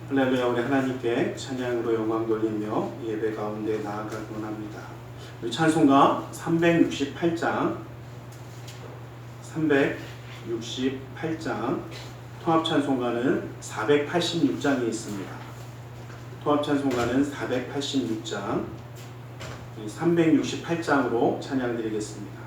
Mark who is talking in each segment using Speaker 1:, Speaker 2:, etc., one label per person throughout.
Speaker 1: 할렐루야. 우리 하나님께 찬양으로 영광 돌리며 예배 가운데 나아가곤 합니다. 우리 찬송가 368장 통합찬송가는 486장이 있습니다. 통합찬송가는 486장 368장으로 찬양드리겠습니다.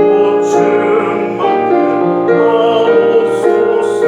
Speaker 2: 오춘 만큼 하옵소서.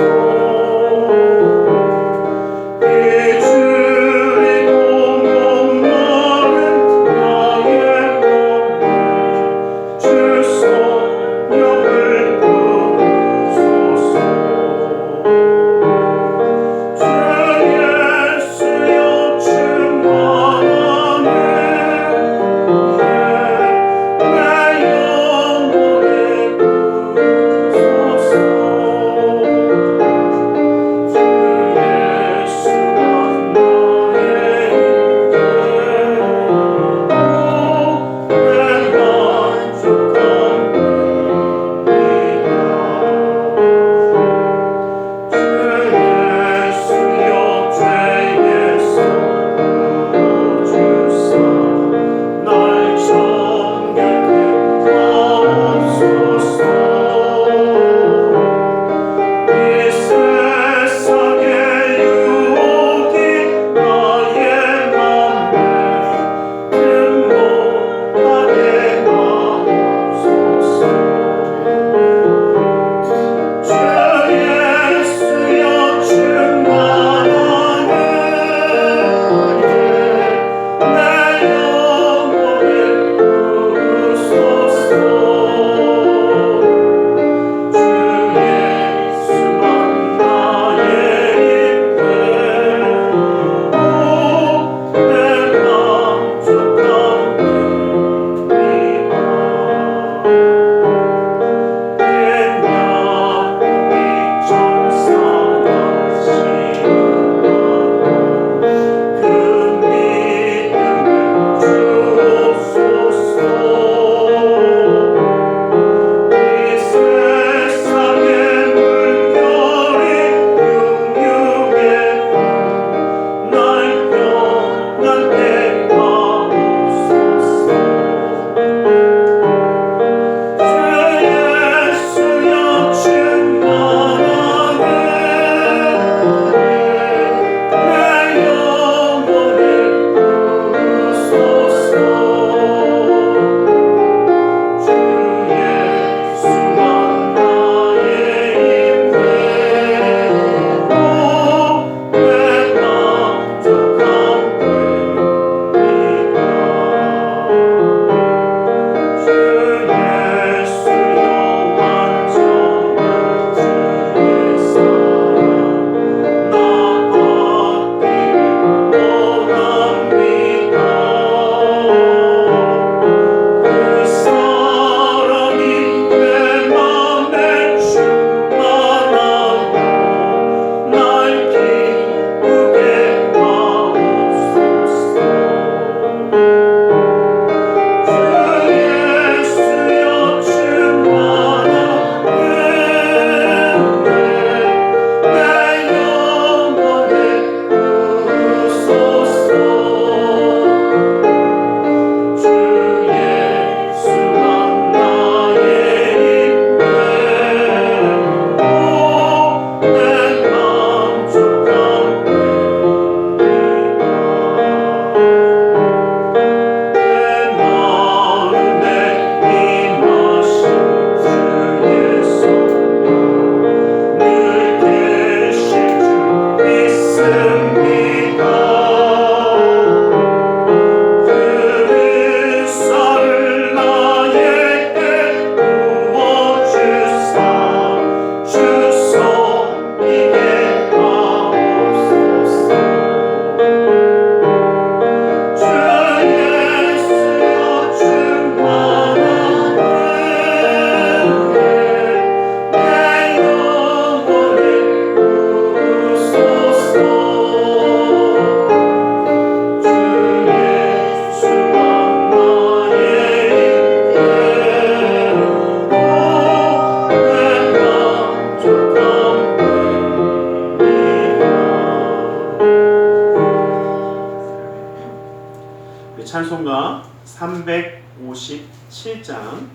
Speaker 1: 찬송가 357장,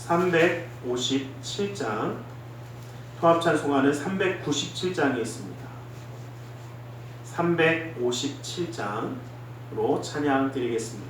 Speaker 1: 357장, 통합 찬송가는 397장에 있습니다. 357장으로 찬양 드리겠습니다.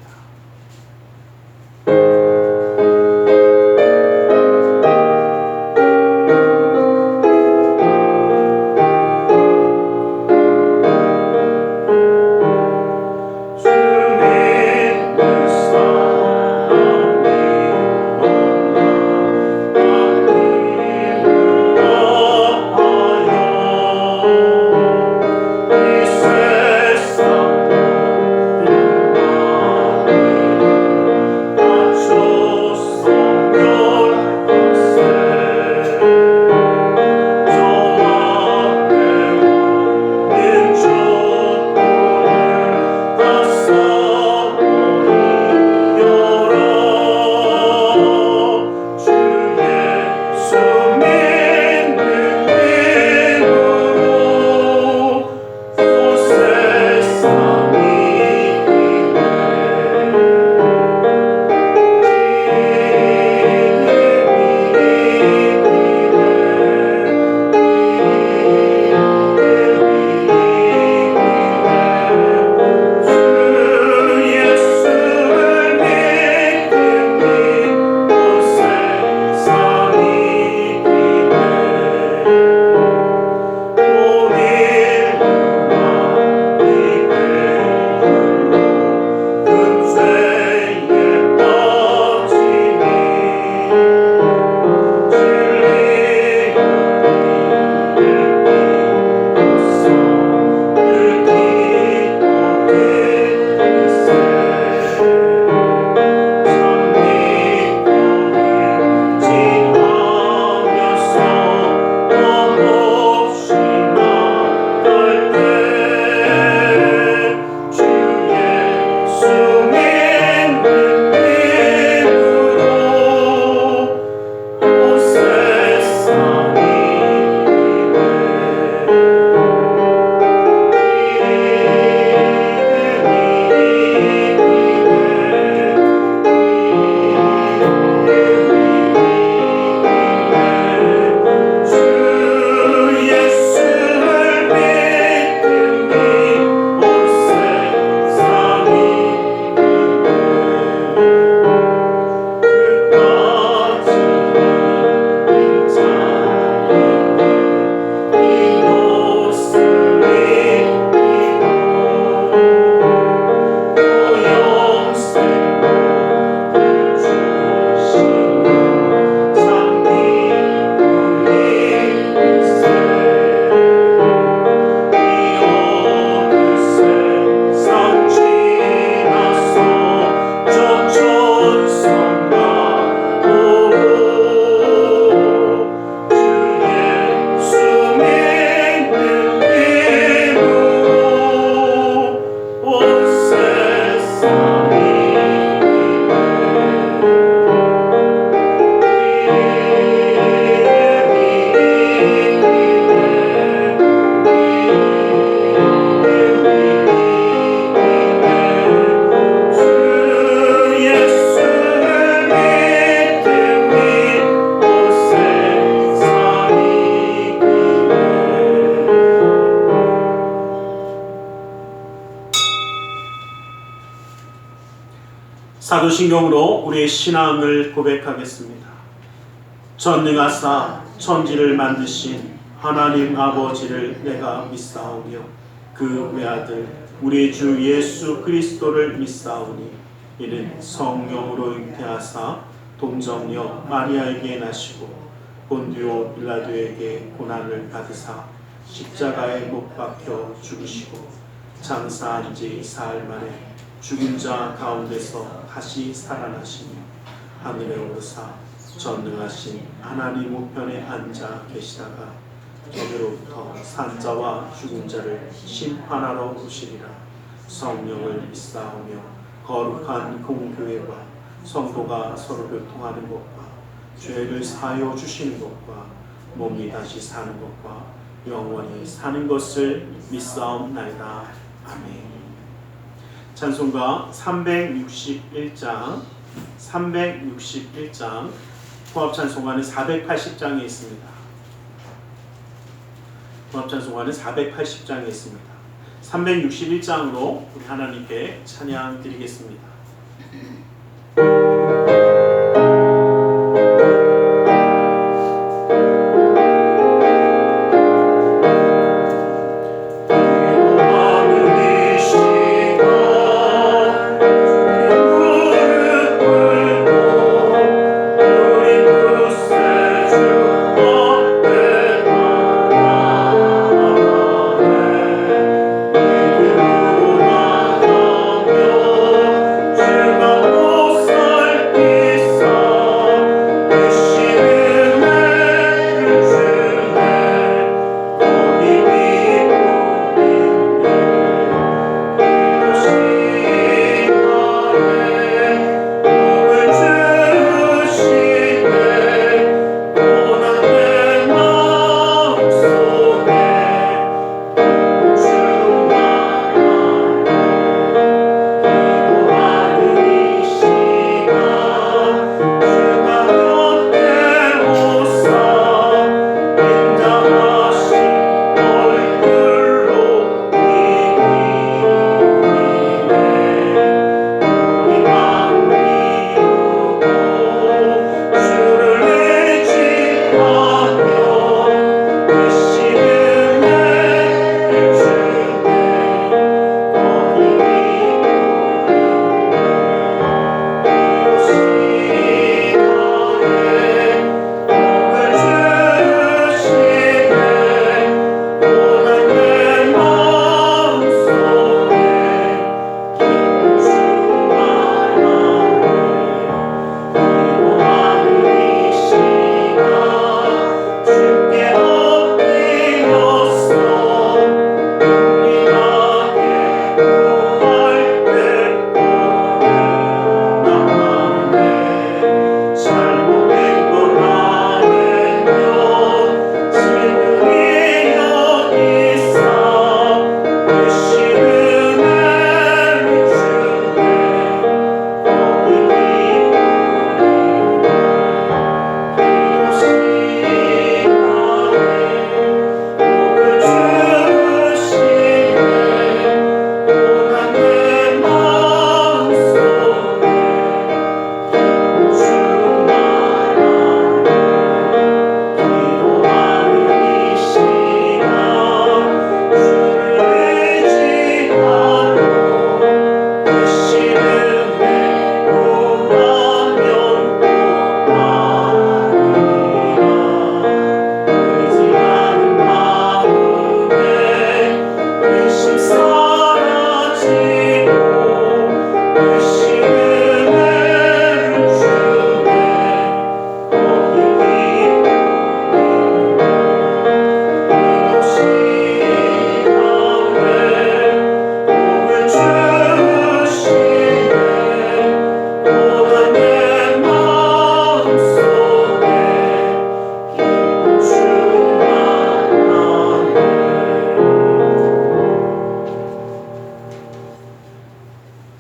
Speaker 1: 사도신경으로 우리의 신앙을 고백하겠습니다. 전능하사 천지를 만드신 하나님 아버지를 내가 믿사오며 그 외아들 우리 주 예수 그리스도를 믿사오니 이는 성령으로 잉태하사 동정녀 마리아에게 나시고 본디오 빌라도에게 고난을 받으사 십자가에 못 박혀 죽으시고 장사한 지 사흘 만에 죽은 자 가운데서 다시 살아나시며 하늘에 오르사 전능하신 하나님 우편에 앉아 계시다가 저기로부터 산자와 죽은 자를 심판하러 오시리라. 성령을 믿사오며 거룩한 공교회와 성도가 서로 교통하는 것과 죄를 사하여 주시는 것과 몸이 다시 사는 것과 영원히 사는 것을 믿사옵나이다. 아멘. 찬송가 361장 통합 찬송가는 480장에 있습니다. 통합 찬송가는 480장에 있습니다. 361장으로 우리 하나님께 찬양 드리겠습니다.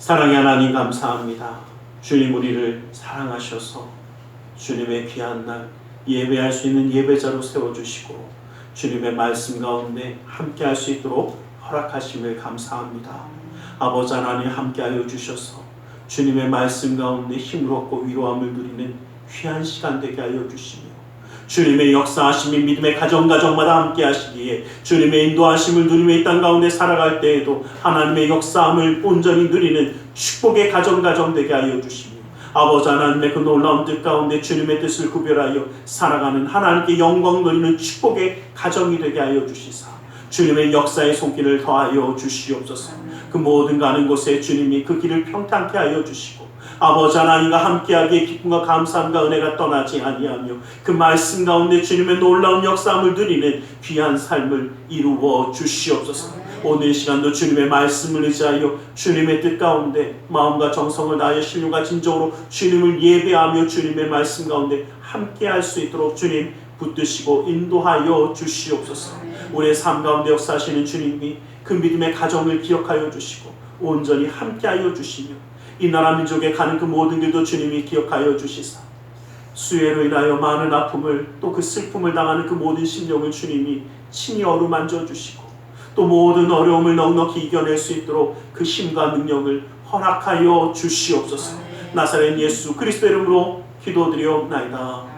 Speaker 1: 사랑의 하나님 감사합니다. 주님 우리를 사랑하셔서 주님의 귀한 날 예배할 수 있는 예배자로 세워주시고 주님의 말씀 가운데 함께할 수 있도록 허락하심을 감사합니다. 아버지 하나님 함께하여 주셔서 주님의 말씀 가운데 힘을 얻고 위로함을 누리는 귀한 시간 되게 하여 주시며 주님의 역사하심이 믿음의 가정마다 함께 하시기에 주님의 인도하심을 누리며 이 땅 가운데 살아갈 때에도 하나님의 역사함을 온전히 누리는 축복의 가정 되게 하여 주시며 아버지 하나님의 그 놀라운 뜻 가운데 주님의 뜻을 구별하여 살아가는 하나님께 영광 돌리는 축복의 가정이 되게 하여 주시사 주님의 역사의 손길을 더하여 주시옵소서. 그 모든 가는 곳에 주님이 그 길을 평탄케 하여 주시고 아버지 하나님과 함께하기에 기쁨과 감사함과 은혜가 떠나지 아니하며 그 말씀 가운데 주님의 놀라운 역사함을 누리는 귀한 삶을 이루어 주시옵소서. 오늘 시간도 주님의 말씀을 의지하여 주님의 뜻 가운데 마음과 정성을 다하여 신령과 진정으로 주님을 예배하며 주님의 말씀 가운데 함께할 수 있도록 주님 붙드시고 인도하여 주시옵소서. 우리의 삶 가운데 역사하시는 주님이 그 믿음의 가정을 기억하여 주시고 온전히 함께하여 주시며 이 나라 민족에 가는 그 모든 길도 주님이 기억하여 주시사 수해로 인하여 많은 아픔을 또 그 슬픔을 당하는 그 모든 심령을 주님이 친히 어루만져 주시고 또 모든 어려움을 넉넉히 이겨낼 수 있도록 그 힘과 능력을 허락하여 주시옵소서. 나사렛 예수 그리스도 이름으로 기도드리옵나이다.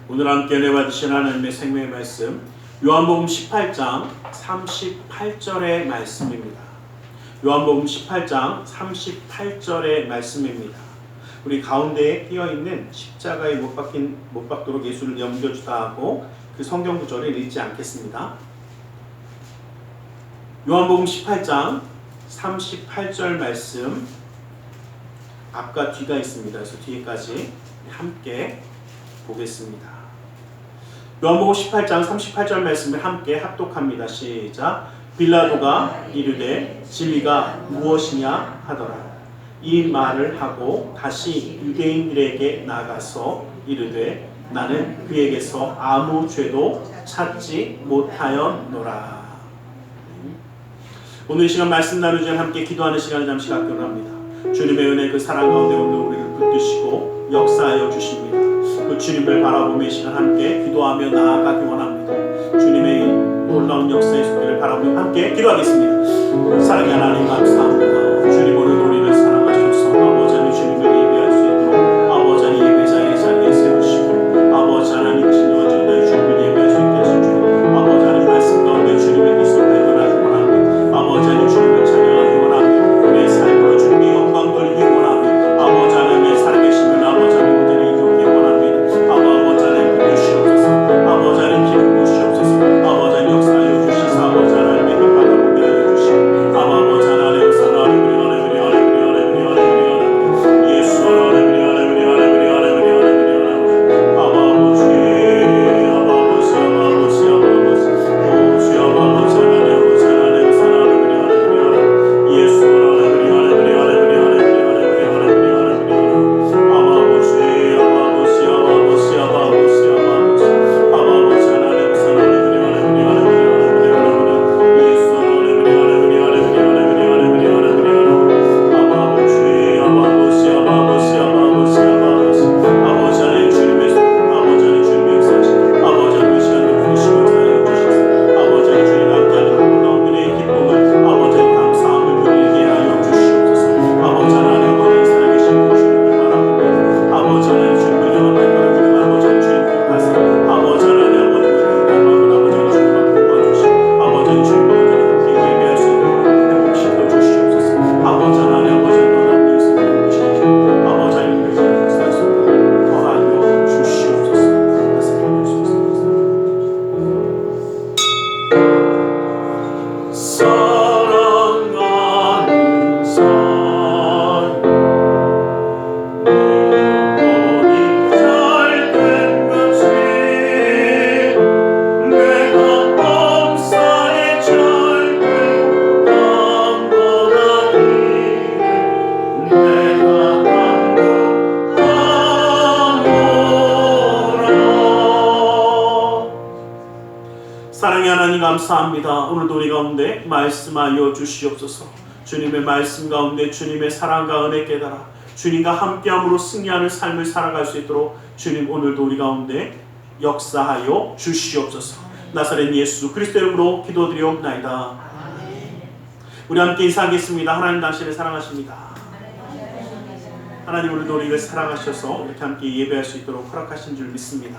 Speaker 1: 오늘 함께 은혜 받으신 하나님의 생명의 말씀 요한복음 18장 38절의 말씀입니다. 요한복음 18장 38절의 말씀입니다. 우리 가운데에 띄어있는 십자가에 못 박도록 예수를 넘겨주다 하고 그 성경 구절을 읽지 않겠습니다. 요한복음 18장 38절 말씀 앞과 뒤가 있습니다. 그래서 뒤에까지 함께 보겠습니다. 요한복음 18장 38절 말씀을 함께 합독합니다. 시작. 빌라도가 이르되 진리가 무엇이냐 하더라. 이 말을 하고 다시 유대인들에게 나가서 이르되 나는 그에게서 아무 죄도 찾지 못하였노라. 오늘 이 시간 말씀 나누기 전 함께 기도하는 시간을 잠시 갖기로 합니다. 주님의 은혜 그 사랑 가운데 오늘 우리를 붙드시고 역사하여 주십니다. 그 주님을 바라보며 이 시간 함께 기도하며 나아가기 원합니다. 주님의 놀라운 역사의 속기를 바라보며 함께 기도하겠습니다. 사랑의 하나님 감사합니다. 주님 오늘 우리를 사랑하셔서 아버지 하나님 주님을 예배할 수 있도록 아버지 하나님 예배자의 자리에 세우시고 아버지 하나님 진노하시는 주님을 예배할 수 있게 하신 주님 아버지 하나님 말씀 가운데 주님의 뜻을 발견하기 원합니다. 아버지 하나님 주님을 찬양하기 원합니다. 우리의 삶으로 주님의 영광 돌리기 원합니다. 아버지 하나님의 살아계시면 아버지 하나님 온전히 이루기 원합니다. 아버지 하나님 부르시옵소서. 아버지 하나님 기름 부으시옵소서. 아버지 하나님 역사하여 주시사 아버지 하나님의 힘받아 보게 하여 주시고 아버지 하나님 역사하여 사랑의 하나님 감사합니다. 오늘도 우리 가운데 말씀하여 주시옵소서. 주님의 말씀 가운데 주님의 사랑과 은혜 깨달아 주님과 함께함으로 승리하는 삶을 살아갈 수 있도록 주님 오늘도 우리 가운데 역사하여 주시옵소서. 나사렛 예수 그리스도 이름으로 기도드리옵나이다. 우리 함께 인사하겠습니다. 하나님 당신을 사랑하십니다. 하나님 오늘도 우리를 사랑하셔서 이렇게 함께 예배할 수 있도록 허락하신 줄 믿습니다.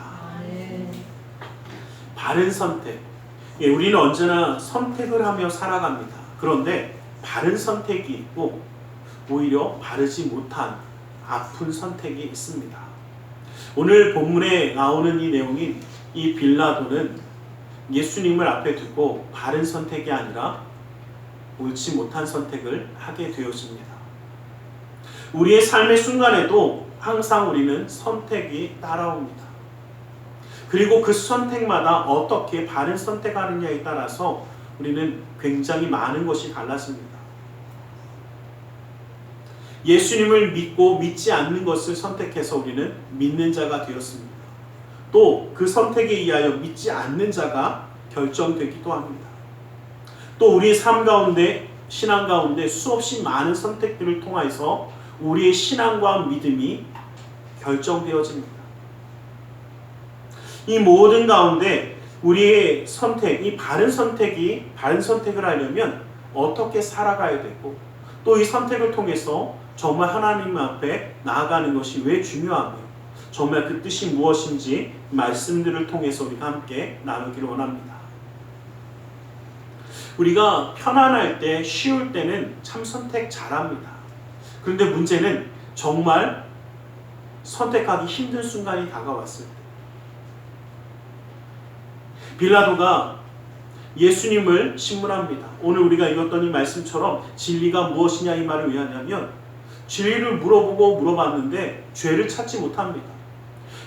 Speaker 1: 바른 선택. 우리는 언제나 선택을 하며 살아갑니다. 그런데 바른 선택이 있고 오히려 바르지 못한 아픈 선택이 있습니다. 오늘 본문에 나오는 이 내용인 이 빌라도는 예수님을 앞에 두고 바른 선택이 아니라 옳지 못한 선택을 하게 되었습니다. 우리의 삶의 순간에도 항상 우리는 선택이 따라옵니다. 그리고 그 선택마다 어떻게 바른 선택하느냐에 따라서 우리는 굉장히 많은 것이 달라집니다. 예수님을 믿고 믿지 않는 것을 선택해서 우리는 믿는 자가 되었습니다. 또 그 선택에 의하여 믿지 않는 자가 결정되기도 합니다. 또 우리의 삶 가운데, 신앙 가운데 수없이 많은 선택들을 통해서 우리의 신앙과 믿음이 결정되어집니다. 이 모든 가운데 우리의 선택, 이 바른 선택을 하려면 어떻게 살아가야 되고, 또 이 선택을 통해서 정말 하나님 앞에 나아가는 것이 왜 중요하며 정말 그 뜻이 무엇인지 말씀들을 통해서 우리가 함께 나누기를 원합니다. 우리가 편안할 때, 쉬울 때는 참 선택 잘합니다. 그런데 문제는 정말 선택하기 힘든 순간이 다가왔을 때, 빌라도가 예수님을 신문합니다. 오늘 우리가 읽었던 이 말씀처럼 진리가 무엇이냐 이 말을 왜 하냐면, 진리를 물어봤는데 죄를 찾지 못합니다.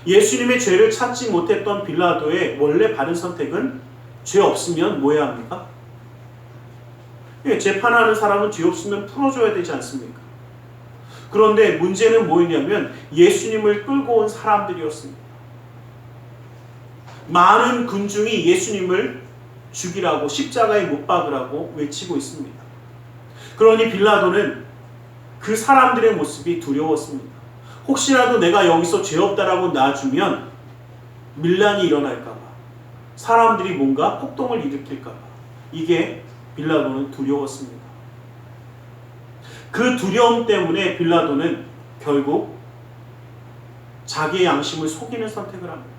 Speaker 1: 예수님의 죄를 찾지 못했던 빌라도의 원래 바른 선택은 죄 없으면 뭐 해야 합니까? 재판하는 사람은 죄 없으면 풀어줘야 되지 않습니까? 그런데 문제는 뭐였냐면 예수님을 끌고 온 사람들이었습니다. 많은 군중이 예수님을 죽이라고, 십자가에 못 박으라고 외치고 있습니다. 그러니 빌라도는 그 사람들의 모습이 두려웠습니다. 혹시라도 내가 여기서 죄 없다라고 놔주면 밀란이 일어날까봐, 사람들이 뭔가 폭동을 일으킬까봐, 이게 빌라도는 두려웠습니다. 그 두려움 때문에 빌라도는 결국 자기의 양심을 속이는 선택을 합니다.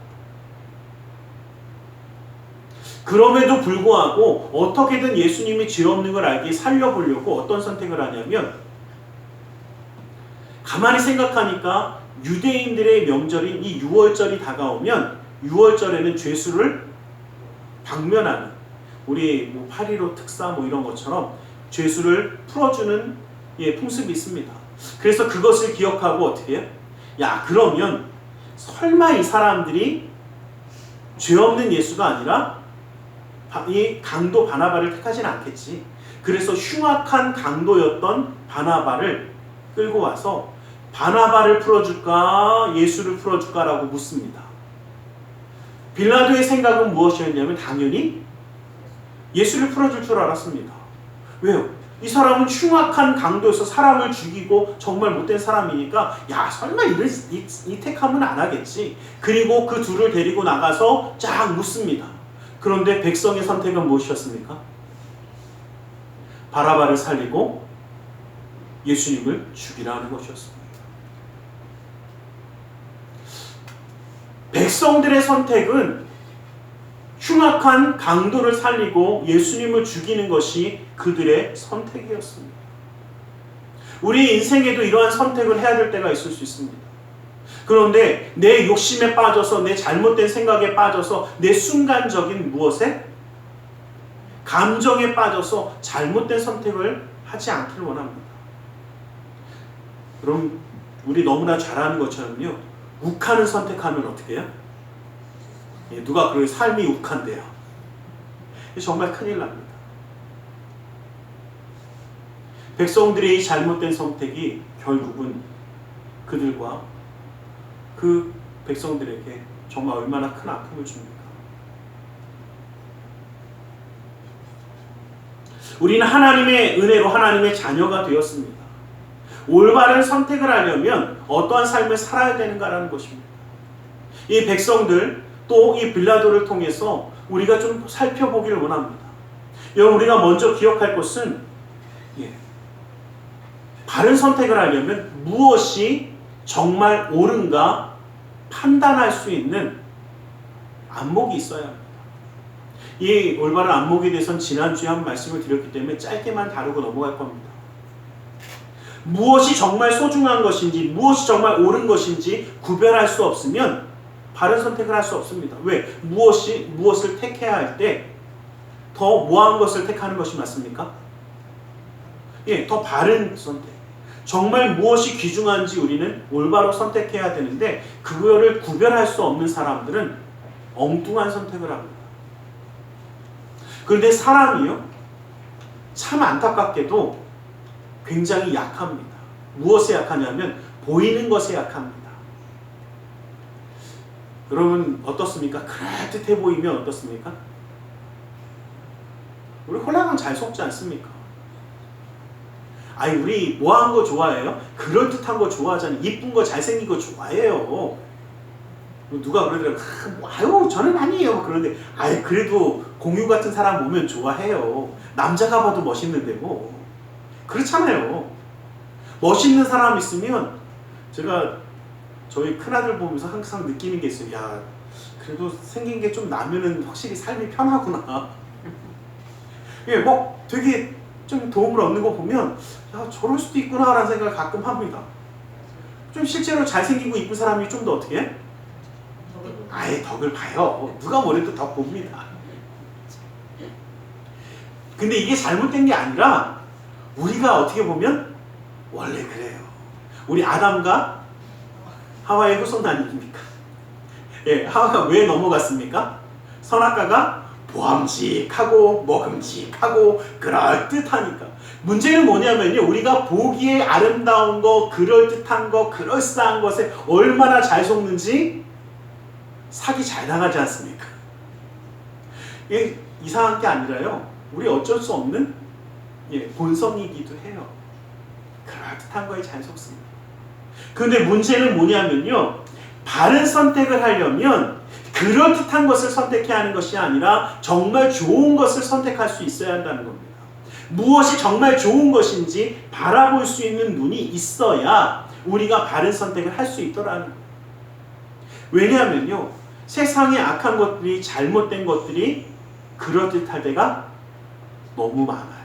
Speaker 1: 그럼에도 불구하고 어떻게든 예수님이 죄 없는 걸 알게 살려보려고 어떤 선택을 하냐면, 가만히 생각하니까 유대인들의 명절인 이 유월절이 다가오면 유월절에는 죄수를 방면하는, 우리 8.15 특사 이런 것처럼 죄수를 풀어주는 풍습이 있습니다. 그래서 그것을 기억하고 어떻게 해요? 야, 그러면 설마 이 사람들이 죄 없는 예수가 아니라 이 강도 바나바를 택하진 않겠지. 그래서 흉악한 강도였던 바나바를 끌고 와서 바나바를 풀어줄까 예수를 풀어줄까라고 묻습니다. 빌라도의 생각은 무엇이었냐면 당연히 예수를 풀어줄 줄 알았습니다. 왜요? 이 사람은 흉악한 강도에서 사람을 죽이고 정말 못된 사람이니까 야, 설마 이 택함은 안 하겠지. 그리고 그 둘을 데리고 나가서 쫙 묻습니다. 그런데 백성의 선택은 무엇이었습니까? 바라바를 살리고 예수님을 죽이라는 것이었습니다. 백성들의 선택은 흉악한 강도를 살리고 예수님을 죽이는 것이 그들의 선택이었습니다. 우리 인생에도 이러한 선택을 해야 될 때가 있을 수 있습니다. 그런데 내 욕심에 빠져서, 내 잘못된 생각에 빠져서, 내 순간적인 무엇에? 감정에 빠져서 잘못된 선택을 하지 않기를 원합니다. 그럼 우리 너무나 잘 아는 것처럼요, 욱하는 선택하면 어떻게 해요? 누가 그래요? 삶이 욱한대요. 정말 큰일 납니다. 백성들의 이 잘못된 선택이 결국은 그들과 그 백성들에게 정말 얼마나 큰 아픔을 줍니까? 우리는 하나님의 은혜로 하나님의 자녀가 되었습니다. 올바른 선택을 하려면 어떠한 삶을 살아야 되는가라는 것입니다. 이 백성들, 또 이 빌라도를 통해서 우리가 좀 살펴보기를 원합니다. 여러분, 우리가 먼저 기억할 것은 바른 선택을 하려면 무엇이 정말 옳은가 판단할 수 있는 안목이 있어야 합니다. 이 올바른 안목에 대해서는 지난주에 한 말씀을 드렸기 때문에 짧게만 다루고 넘어갈 겁니다. 무엇이 정말 소중한 것인지, 무엇이 정말 옳은 것인지 구별할 수 없으면 바른 선택을 할 수 없습니다. 왜? 무엇을 택해야 할 때 더 뭐한 것을 택하는 것이 맞습니까? 더 바른 선택. 정말 무엇이 귀중한지 우리는 올바로 선택해야 되는데, 그거를 구별할 수 없는 사람들은 엉뚱한 선택을 합니다. 그런데 사람이요, 참 안타깝게도 굉장히 약합니다. 무엇에 약하냐면 보이는 것에 약합니다. 여러분 어떻습니까? 그럴듯해 보이면 어떻습니까? 우리 홀라당 잘 속지 않습니까? 아니 우리 뭐한 거 좋아해요? 그럴듯한 거 좋아하잖아요. 이쁜 거 잘생긴 거 좋아해요. 누가 그러더라고요. 아유 저는 아니에요. 그런데 아이 그래도 공유 같은 사람 보면 좋아해요. 남자가 봐도 멋있는데 뭐 그렇잖아요. 멋있는 사람 있으면 제가 저희 큰아들 보면서 항상 느끼는 게 있어요. 야 그래도 생긴 게 좀 나면은 확실히 삶이 편하구나. 예, 뭐 되게 좀 도움을 얻는 거 보면 야 저럴 수도 있구나 라는 생각을 가끔 합니다. 좀 실제로 잘생기고 이쁜 사람이 좀 더 어떻게 해? 아예 덕을 봐요. 누가 뭐래도 덕 봅니다. 근데 이게 잘못된 게 아니라 우리가 어떻게 보면 원래 그래요. 우리 아담과 하와의 후손 아닙니까? 예, 하와가 왜 넘어갔습니까? 선악과가 보암직하고 먹음직하고 그럴듯하니까. 문제는 뭐냐면요, 우리가 보기에 아름다운 거, 그럴듯한 거, 그럴싸한 것에 얼마나 잘 속는지 사기 잘 당하지 않습니까? 이게 이상한 게 아니라요, 우리 어쩔 수 없는 본성이기도 해요. 그럴듯한 거에 잘 속습니다. 그런데 문제는 뭐냐면요, 바른 선택을 하려면 그럴듯한 것을 선택해야 하는 것이 아니라 정말 좋은 것을 선택할 수 있어야 한다는 겁니다. 무엇이 정말 좋은 것인지 바라볼 수 있는 눈이 있어야 우리가 바른 선택을 할 수 있더라는 거예요. 왜냐하면요, 세상에 악한 것들이, 잘못된 것들이 그럴듯할 때가 너무 많아요.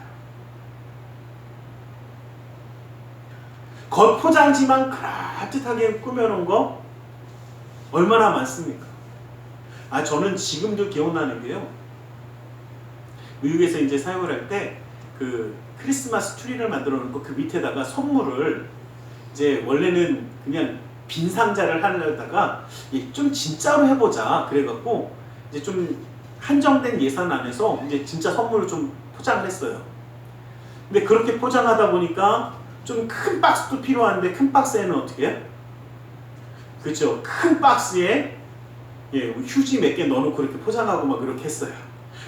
Speaker 1: 겉포장지만 그럴듯하게 꾸며놓은 거 얼마나 많습니까? 저는 지금도 기억나는 게요, 미국에서 이제 사용을 할 때 그 크리스마스 트리를 만들어 놓고 그 밑에다가 선물을 이제 원래는 그냥 빈 상자를 하려다가 좀 진짜로 해보자 그래갖고 이제 좀 한정된 예산 안에서 이제 진짜 선물을 좀 포장을 했어요. 근데 그렇게 포장하다 보니까 좀 큰 박스도 필요한데 큰 박스에는 어떻게 해요? 그렇죠. 큰 박스에 휴지 몇 개 넣어놓고 그렇게 포장하고 막 그렇게 했어요.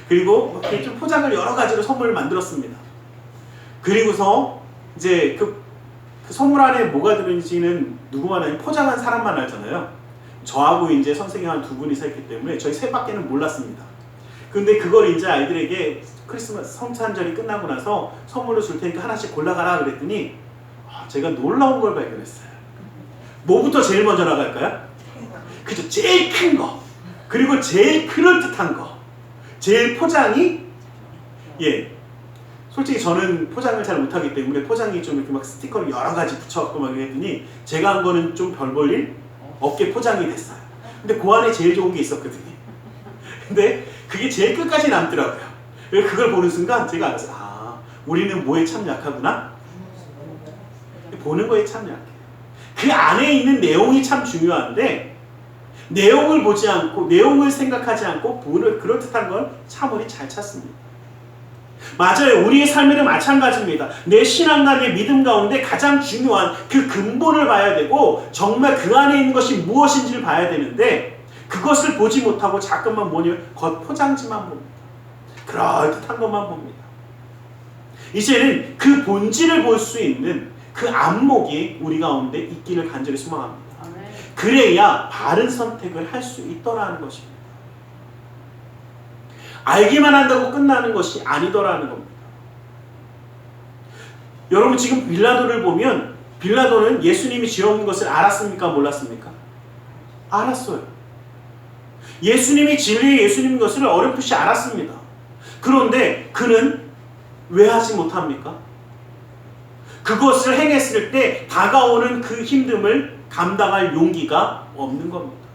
Speaker 1: 그리고 좀 포장을 여러 가지로 선물을 만들었습니다. 그리고서 이제 그 선물 안에 뭐가 들어있는지는 누구만 아닌 포장한 사람만 알잖아요. 저하고 이제 선생님 한 두 분이서 했기 때문에 저희 셋밖에는 몰랐습니다. 근데 그걸 이제 아이들에게 크리스마스 성탄절이 끝나고 나서 선물로 줄 테니까 하나씩 골라가라 그랬더니 제가 놀라운 걸 발견했어요. 뭐부터 제일 먼저 나갈까요? 그죠? 제일 큰 거, 그리고 제일 그럴듯한 거, 제일 포장이 솔직히 저는 포장을 잘 못하기 때문에 포장이 좀 이렇게 막 스티커를 여러 가지 붙여갖고 막 했더니 제가 한 거는 좀 별 볼일 없게 포장이 됐어요. 근데 그 안에 제일 좋은 게 있었거든요. 근데 그게 제일 끝까지 남더라고요. 그걸 보는 순간 제가 알았어요. 우리는 뭐에 참 약하구나? 보는 거에 참 약해요. 그 안에 있는 내용이 참 중요한데 내용을 보지 않고, 내용을 생각하지 않고 그럴듯한 건 참 우리 잘 찾습니다. 맞아요. 우리의 삶에도 마찬가지입니다. 내 신앙과 내 믿음 가운데 가장 중요한 그 근본을 봐야 되고 정말 그 안에 있는 것이 무엇인지를 봐야 되는데 그것을 보지 못하고 자꾸만 겉포장지만 봅니다. 그럴듯한 것만 봅니다. 이제는 그 본질을 볼 수 있는 그 안목이 우리 가운데 있기를 간절히 소망합니다. 그래야 바른 선택을 할 수 있더라는 것입니다. 알기만 한다고 끝나는 것이 아니더라는 겁니다. 여러분 지금 빌라도를 보면 빌라도는 예수님이 죄 없는 것을 알았습니까? 몰랐습니까? 알았어요. 예수님이 진리의 예수님인 것을 어렴풋이 알았습니다. 그런데 그는 왜 하지 못합니까? 그것을 행했을 때 다가오는 그 힘듦을 감당할 용기가 없는 겁니다.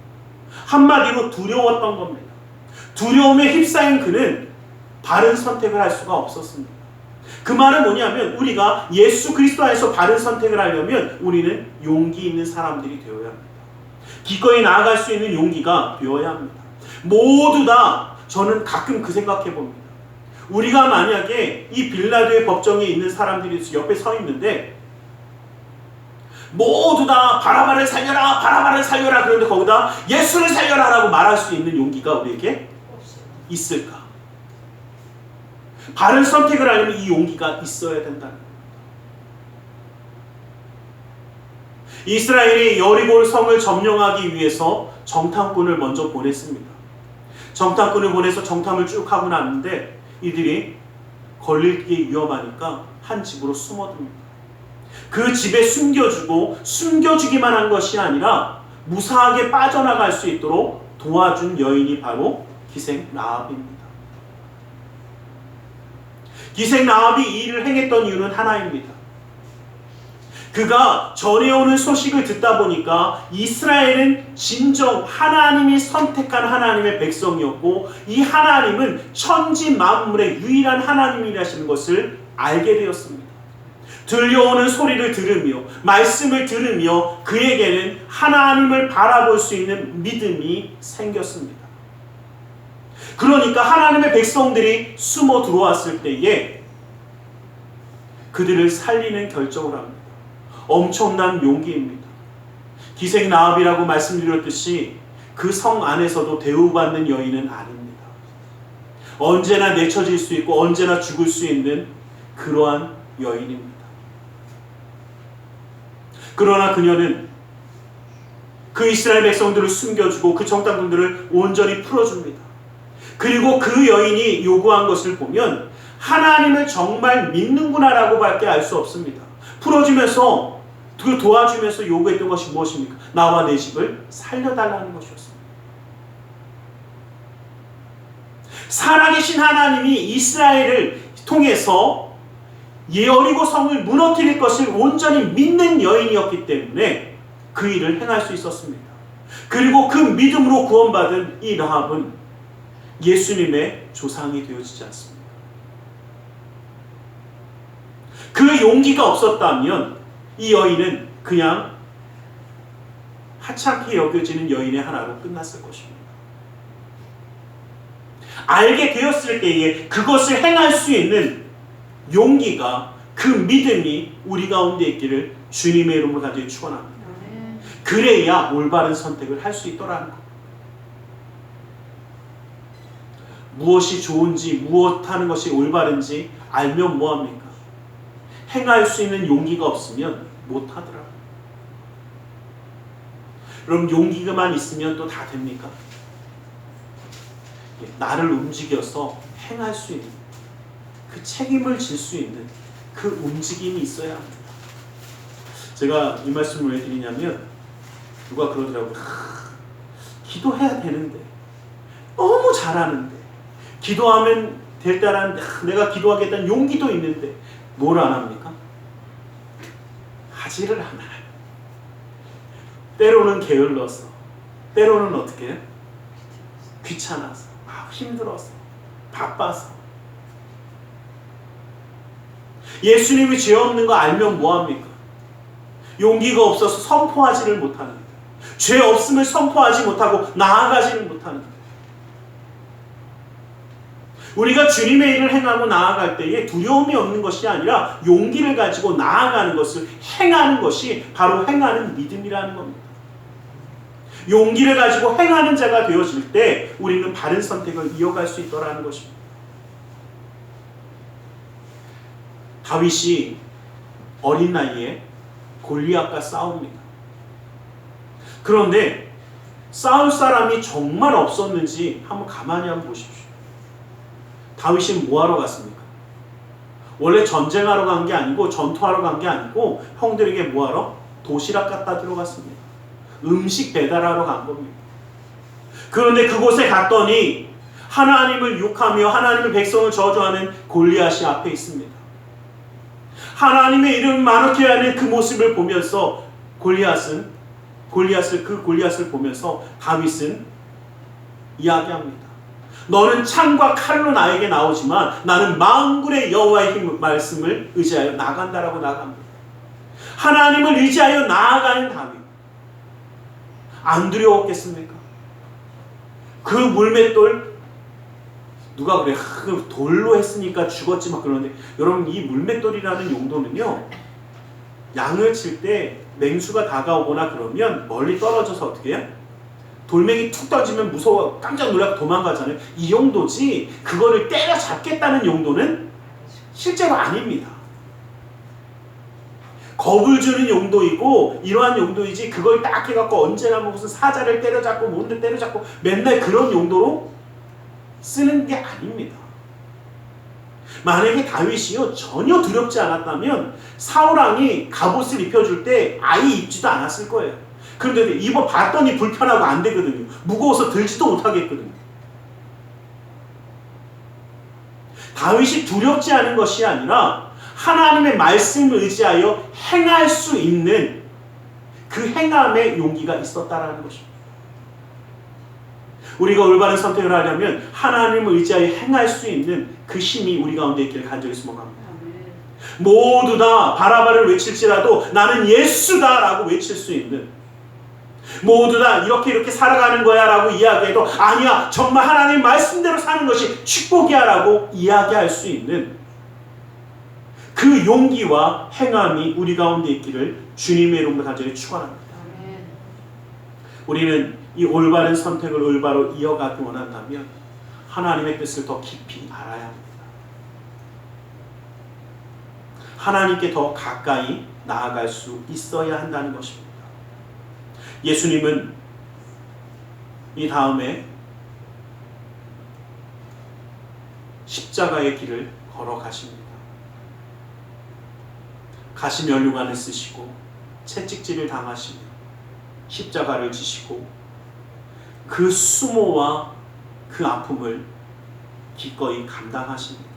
Speaker 1: 한마디로 두려웠던 겁니다. 두려움에 휩싸인 그는 바른 선택을 할 수가 없었습니다. 그 말은 뭐냐면 우리가 예수 그리스도 안에서 바른 선택을 하려면 우리는 용기 있는 사람들이 되어야 합니다. 기꺼이 나아갈 수 있는 용기가 되어야 합니다. 모두 다 저는 가끔 그 생각해 봅니다. 우리가 만약에 이 빌라도의 법정에 있는 사람들이 옆에 서 있는데 모두 다 바라바를 살려라, 바라바를 살려라, 그런데 거기다 예수를 살려라 라고 말할 수 있는 용기가 우리에게 있을까? 바른 선택을 하려면 이 용기가 있어야 된다는 거예요. 이스라엘이 여리고 성을 점령하기 위해서 정탐꾼을 먼저 보냈습니다. 정탐꾼을 보내서 정탐을 쭉 하고 났는데 이들이 걸리기 위험하니까 한 집으로 숨어듭니다. 그 집에 숨겨주고 숨겨주기만 한 것이 아니라 무사하게 빠져나갈 수 있도록 도와준 여인이 바로 기생 라합입니다. 기생 라합이 이 일을 행했던 이유는 하나입니다. 그가 전해오는 소식을 듣다 보니까 이스라엘은 진정 하나님이 선택한 하나님의 백성이었고 이 하나님은 천지 만물의 유일한 하나님이라는 것을 알게 되었습니다. 들려오는 소리를 들으며 말씀을 들으며 그에게는 하나님을 바라볼 수 있는 믿음이 생겼습니다. 그러니까 하나님의 백성들이 숨어 들어왔을 때에 그들을 살리는 결정을 합니다. 엄청난 용기입니다. 기생 라합이라고 말씀드렸듯이 그 성 안에서도 대우받는 여인은 아닙니다. 언제나 내쳐질 수 있고 언제나 죽을 수 있는 그러한 여인입니다. 그러나 그녀는 그 이스라엘 백성들을 숨겨주고 그 정탐꾼들을 온전히 풀어줍니다. 그리고 그 여인이 요구한 것을 보면 하나님을 정말 믿는구나 라고 밖에 알 수 없습니다. 풀어주면서 그 도와주면서 요구했던 것이 무엇입니까? 나와 내 집을 살려달라는 것이었습니다. 살아계신 하나님이 이스라엘을 통해서 여리고 성을 무너뜨릴 것을 온전히 믿는 여인이었기 때문에 그 일을 행할 수 있었습니다. 그리고 그 믿음으로 구원받은 이 라합은 예수님의 조상이 되어지지 않습니다. 그 용기가 없었다면 이 여인은 그냥 하찮게 여겨지는 여인의 하나로 끝났을 것입니다. 알게 되었을 때에 그것을 행할 수 있는 용기가, 그 믿음이 우리 가운데 있기를 주님의 이름으로 간절히 축원합니다. 그래야 올바른 선택을 할 수 있더라는 것. 무엇이 좋은지 무엇하는 것이 올바른지 알면 뭐합니까? 행할 수 있는 용기가 없으면 못하더라고요. 그럼 용기만 있으면 또 다 됩니까? 나를 움직여서 행할 수 있는, 그 책임을 질 수 있는 그 움직임이 있어야 합니다. 제가 이 말씀을 왜 드리냐면 누가 그러더라고요. 기도해야 되는데, 너무 잘하는데, 기도하면 될 때라는 내가 기도하겠다는 용기도 있는데 뭘 안 합니까? 하지를 않아요. 때로는 게을러서, 때로는 어떻게 해요? 귀찮아서, 힘들어서, 바빠서. 예수님이 죄 없는 거 알면 뭐합니까? 용기가 없어서 선포하지를 못하는 거예요. 죄 없음을 선포하지 못하고 나아가지를 못하는 거예요. 우리가 주님의 일을 행하고 나아갈 때에 두려움이 없는 것이 아니라 용기를 가지고 나아가는 것을 행하는 것이 바로 행하는 믿음이라는 겁니다. 용기를 가지고 행하는 자가 되어질 때 우리는 바른 선택을 이어갈 수 있더라는 것입니다. 다윗이 어린 나이에 골리앗과 싸웁니다. 그런데 싸울 사람이 정말 없었는지 한번 가만히 한번 보십시오. 다윗이 뭐하러 갔습니까? 원래 전쟁하러 간 게 아니고 전투하러 간 게 아니고 형들에게 뭐하러? 도시락 갖다 들어갔습니다. 음식 배달하러 간 겁니다. 그런데 그곳에 갔더니 하나님을 욕하며 하나님의 백성을 저주하는 골리앗이 앞에 있습니다. 하나님의 이름을 많게 하는 그 모습을 보면서 그 골리앗을 보면서 다윗은 이야기합니다. 너는 창과 칼로 나에게 나오지만 나는 만군의 여호와의 힘 말씀을 의지하여 나간다라고 나갑니다. 하나님을 의지하여 나아가는 다윗. 안 두려웠겠습니까? 그 물맷돌 누가 그래 돌로 했으니까 죽었지 막 그러는데, 여러분 이 물맷돌이라는 용도는요, 양을 칠 때 맹수가 다가오거나 그러면 멀리 떨어져서 어떻게 해요? 돌멩이 툭 던지면 무서워 깜짝 놀라고 도망가잖아요. 이 용도지 그거를 때려잡겠다는 용도는 실제로 아닙니다. 겁을 주는 용도이고 이러한 용도이지, 그걸 딱 해갖고 언제나 무슨 사자를 때려잡고 뭔데 때려잡고 맨날 그런 용도로 쓰는 게 아닙니다. 만약에 다윗이요 전혀 두렵지 않았다면 사울왕이 갑옷을 입혀줄 때 아예 입지도 않았을 거예요. 그런데 입어봤더니 불편하고 안 되거든요. 무거워서 들지도 못하겠거든요. 다윗이 두렵지 않은 것이 아니라 하나님의 말씀을 의지하여 행할 수 있는 그 행함의 용기가 있었다라는 것입니다. 우리가 올바른 선택을 하려면 하나님을 의지하여 행할 수 있는 그 힘이 우리 가운데 있기를 간절히 소망합니다. 모두 다 바라바를 외칠지라도 나는 예수다 라고 외칠 수 있는, 모두 다 이렇게 살아가는 거야 라고 이야기해도 아니야 정말 하나님 말씀대로 사는 것이 축복이야 라고 이야기할 수 있는 그 용기와 행함이 우리 가운데 있기를 주님의 이름으로 간절히 축원합니다. 우리는 이 올바른 선택을 올바로 이어가기 원한다면 하나님의 뜻을 더 깊이 알아야 합니다. 하나님께 더 가까이 나아갈 수 있어야 한다는 것입니다. 예수님은 이 다음에 십자가의 길을 걸어가십니다. 가시면류관을 쓰시고 채찍질을 당하시며 십자가를 지시고 그 수모와 그 아픔을 기꺼이 감당하십니다.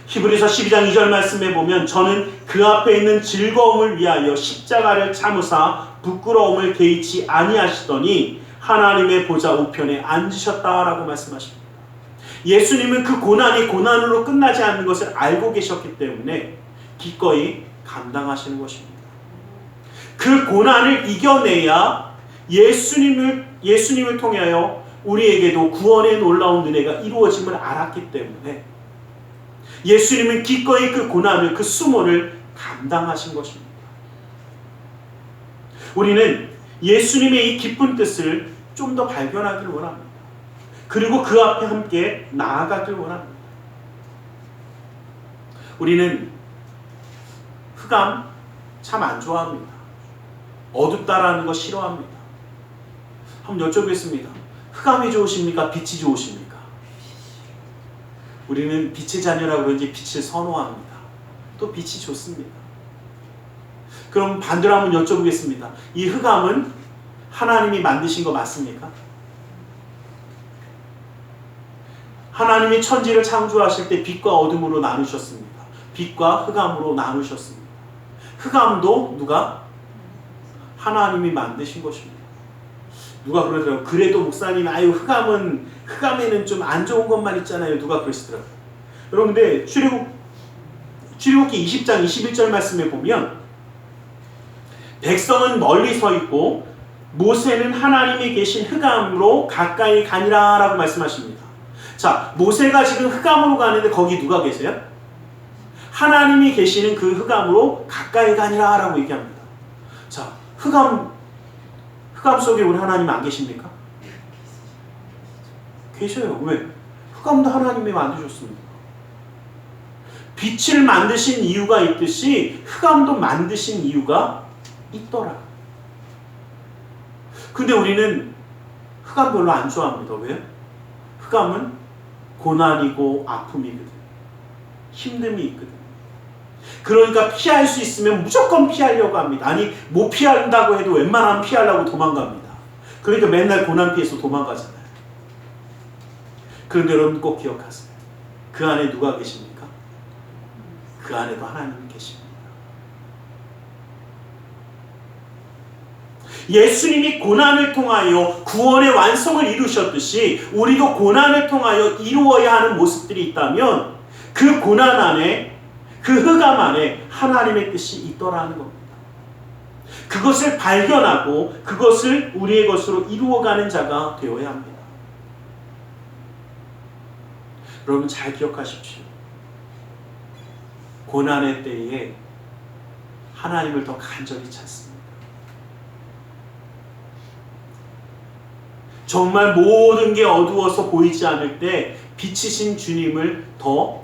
Speaker 1: 히브리서 12장 2절 말씀에 보면 저는 그 앞에 있는 즐거움을 위하여 십자가를 참으사 부끄러움을 개의치 아니하시더니 하나님의 보좌 우편에 앉으셨다라고 말씀하십니다. 예수님은 그 고난이 고난으로 끝나지 않는 것을 알고 계셨기 때문에 기꺼이 감당하시는 것입니다. 그 고난을 이겨내야 예수님을 통하여 우리에게도 구원의 놀라운 은혜가 이루어짐을 알았기 때문에 예수님은 기꺼이 그 고난을, 그 수모를 감당하신 것입니다. 우리는 예수님의 이 기쁜 뜻을 좀 더 발견하길 원합니다. 그리고 그 앞에 함께 나아가길 원합니다. 우리는 흑암 참 안 좋아합니다. 어둡다라는 거 싫어합니다. 한번 여쭤보겠습니다. 흑암이 좋으십니까? 빛이 좋으십니까? 우리는 빛의 자녀라고 그런지 빛을 선호합니다. 또 빛이 좋습니다. 그럼 반대로 한번 여쭤보겠습니다. 이 흑암은 하나님이 만드신 거 맞습니까? 하나님이 천지를 창조하실 때 빛과 어둠으로 나누셨습니다. 빛과 흑암으로 나누셨습니다. 흑암도 누가? 하나님이 만드신 것입니다. 누가 그러더라고요. 그래도 목사님, 아유 흑암에는 좀 안 좋은 것만 있잖아요. 누가 그러시더라고요. 여러분, 근데 출애굽기 20장 21절 말씀에 보면 백성은 멀리 서 있고 모세는 하나님이 계신 흑암으로 가까이 가니라 라고 말씀하십니다. 자, 모세가 지금 흑암으로 가는데 거기 누가 계세요? 하나님이 계시는 그 흑암으로 가까이 가니라 라고 얘기합니다. 자, 흑암 속에 우리 하나님 안 계십니까? 계셔요. 왜? 흑암도 하나님이 만드셨습니다. 빛을 만드신 이유가 있듯이 흑암도 만드신 이유가 있더라. 근데 우리는 흑암 별로 안 좋아합니다. 왜? 흑암은 고난이고 아픔이거든. 힘듦이 있거든. 그러니까 피할 수 있으면 무조건 피하려고 합니다. 아니, 못 피한다고 해도 웬만하면 피하려고 도망갑니다. 그러니까 맨날 고난 피해서 도망가잖아요. 그런데 여러분 꼭 기억하세요. 그 안에 누가 계십니까? 그 안에도 하나님이 계십니다. 예수님이 고난을 통하여 구원의 완성을 이루셨듯이 우리도 고난을 통하여 이루어야 하는 모습들이 있다면 그 고난 안에, 그 흑암 안에 하나님의 뜻이 있더라는 겁니다. 그것을 발견하고 그것을 우리의 것으로 이루어가는 자가 되어야 합니다. 여러분 잘 기억하십시오. 고난의 때에 하나님을 더 간절히 찾습니다. 정말 모든 게 어두워서 보이지 않을 때 빛이신 주님을 더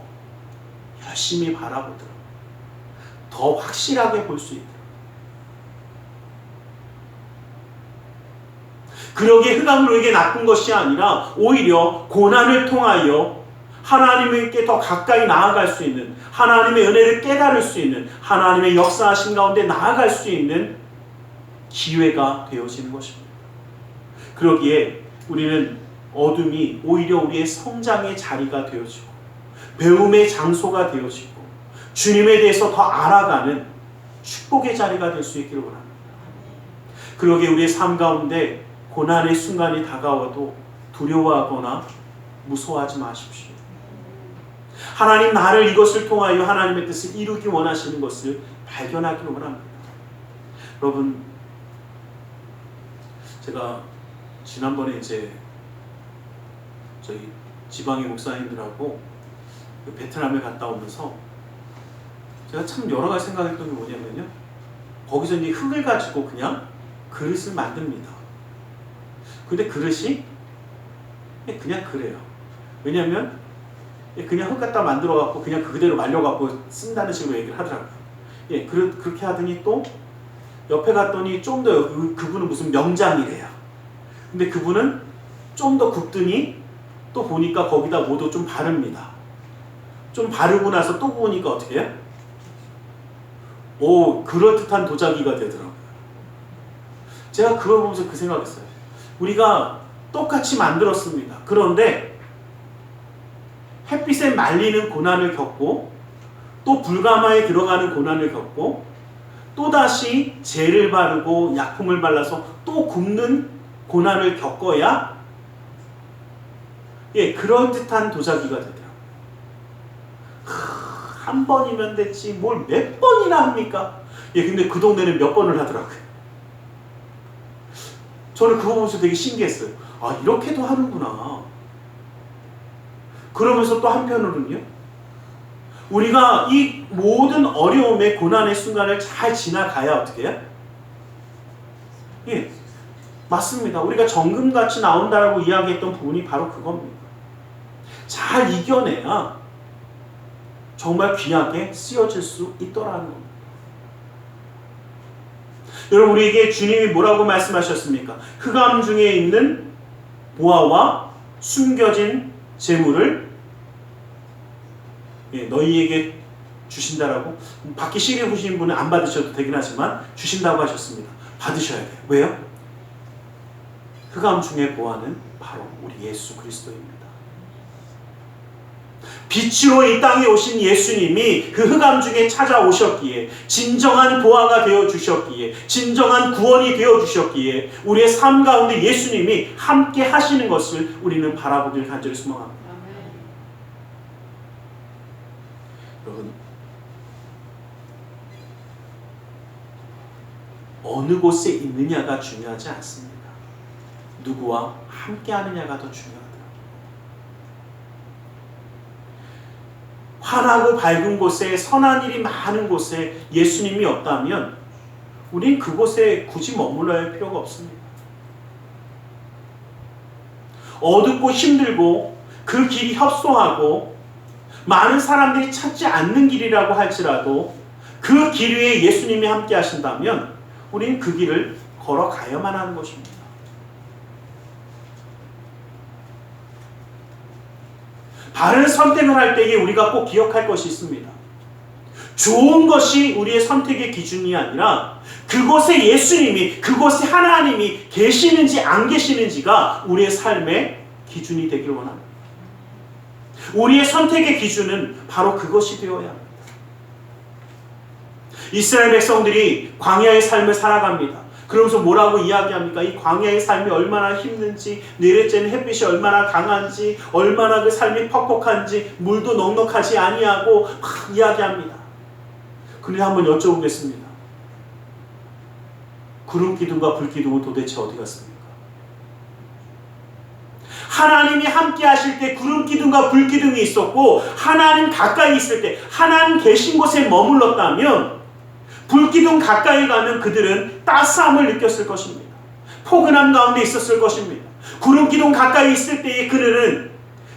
Speaker 1: 열심히 바라보더라고요. 더 확실하게 볼 수 있더라고요. 그러기에 흑암은 우리에게 나쁜 것이 아니라 오히려 고난을 통하여 하나님께 더 가까이 나아갈 수 있는, 하나님의 은혜를 깨달을 수 있는, 하나님의 역사하신 가운데 나아갈 수 있는 기회가 되어지는 것입니다. 그러기에 우리는 어둠이 오히려 우리의 성장의 자리가 되어지고 배움의 장소가 되어지고 주님에 대해서 더 알아가는 축복의 자리가 될 수 있기를 원합니다. 그러기에 우리의 삶 가운데 고난의 순간이 다가와도 두려워하거나 무서워하지 마십시오. 하나님 나를 이것을 통하여 하나님의 뜻을 이루기 원하시는 것을 발견하기를 원합니다. 여러분, 제가 지난번에 이제 저희 지방의 목사님들하고 베트남에 갔다 오면서 제가 참 여러 가지 생각했던 게 뭐냐면요, 거기서 이제 흙을 가지고 그냥 그릇을 만듭니다. 근데 그릇이 그냥 그래요. 왜냐면 그냥 흙 갖다 만들어 갖고 그냥 그대로 말려 갖고 쓴다는 식으로 얘기를 하더라고요. 예, 그렇게 하더니 또 옆에 갔더니 좀 더 그분은 무슨 명장이래요. 근데 그분은 좀 더 굽더니 또 보니까 거기다 뭐도 좀 바릅니다. 좀 바르고 나서 또 보니까 어떻게 해요? 오, 그럴듯한 도자기가 되더라고요. 제가 그걸 보면서 그 생각했어요. 우리가 똑같이 만들었습니다. 그런데 햇빛에 말리는 고난을 겪고 또 불가마에 들어가는 고난을 겪고 또다시 젤을 바르고 약품을 발라서 또 굽는 고난을 겪어야 그럴듯한 도자기가 되더라고요. 한 번이면 됐지 뭘 몇 번이나 합니까? 근데 그 동네는 몇 번을 하더라고요. 저는 그거 보면서 되게 신기했어요. 아, 이렇게도 하는구나. 그러면서 또 한편으로는요, 우리가 이 모든 어려움의 고난의 순간을 잘 지나가야 어떻게 해요? 맞습니다. 우리가 정금같이 나온다라고 이야기했던 부분이 바로 그겁니다. 잘 이겨내야 정말 귀하게 쓰여질 수 있더라는 겁니다. 여러분, 우리에게 주님이 뭐라고 말씀하셨습니까? 흑암 중에 있는 보화와 숨겨진 재물을 너희에게 주신다라고. 받기 싫으신 분은 안 받으셔도 되긴 하지만 주신다고 하셨습니다. 받으셔야 돼요. 왜요? 흑암 중의 보화는 바로 우리 예수 그리스도입니다. 빛으로 이 땅에 오신 예수님이 그 흑암 중에 찾아오셨기에, 진정한 보화가 되어주셨기에, 진정한 구원이 되어주셨기에 우리의 삶 가운데 예수님이 함께 하시는 것을 우리는 바라보길 간절히 소망합니다. 여러분, 어느 곳에 있느냐가 중요하지 않습니다. 누구와 함께 하느냐가 더 중요합니다. 환하고 밝은 곳에, 선한 일이 많은 곳에 예수님이 없다면 우린 그곳에 굳이 머물러야 할 필요가 없습니다. 어둡고 힘들고 그 길이 협소하고 많은 사람들이 찾지 않는 길이라고 할지라도 그 길 위에 예수님이 함께 하신다면 우린 그 길을 걸어가야만 하는 것입니다. 바른 선택을 할 때에 우리가 꼭 기억할 것이 있습니다. 좋은 것이 우리의 선택의 기준이 아니라 그곳에 예수님이, 그곳에 하나님이 계시는지 안 계시는지가 우리의 삶의 기준이 되기를 원합니다. 우리의 선택의 기준은 바로 그것이 되어야 합니다. 이스라엘 백성들이 광야의 삶을 살아갑니다. 그러면서 뭐라고 이야기합니까? 이 광야의 삶이 얼마나 힘든지, 내려쬐는 햇빛이 얼마나 강한지, 얼마나 그 삶이 퍽퍽한지, 물도 넉넉하지 아니하고 막 이야기합니다. 그런데 한번 여쭤보겠습니다. 구름 기둥과 불 기둥은 도대체 어디 갔습니까? 하나님이 함께 하실 때 구름 기둥과 불 기둥이 있었고, 하나님 가까이 있을 때, 하나님 계신 곳에 머물렀다면, 불 기둥 가까이 가면 그들은 따스함을 느꼈을 것입니다. 포근함 가운데 있었을 것입니다. 구름 기둥 가까이 있을 때에 그들은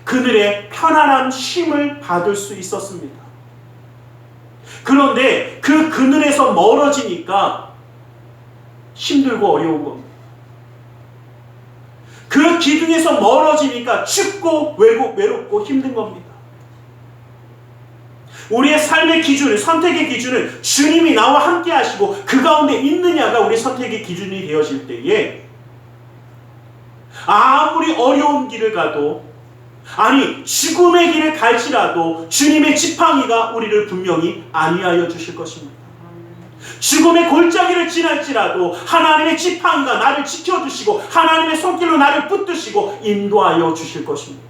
Speaker 1: 그늘의 편안한 쉼을 받을 수 있었습니다. 그런데 그 그늘에서 멀어지니까 힘들고 어려운 겁니다. 그 기둥에서 멀어지니까 춥고 외롭고 힘든 겁니다. 우리의 삶의 기준은, 선택의 기준은 주님이 나와 함께 하시고 그 가운데 있느냐가 우리 선택의 기준이 되어질 때에 아무리 어려운 길을 가도, 아니 죽음의 길을 갈지라도 주님의 지팡이가 우리를 분명히 안위하여 주실 것입니다. 죽음의 골짜기를 지날지라도 하나님의 지팡이가 나를 지켜주시고 하나님의 손길로 나를 붙드시고 인도하여 주실 것입니다.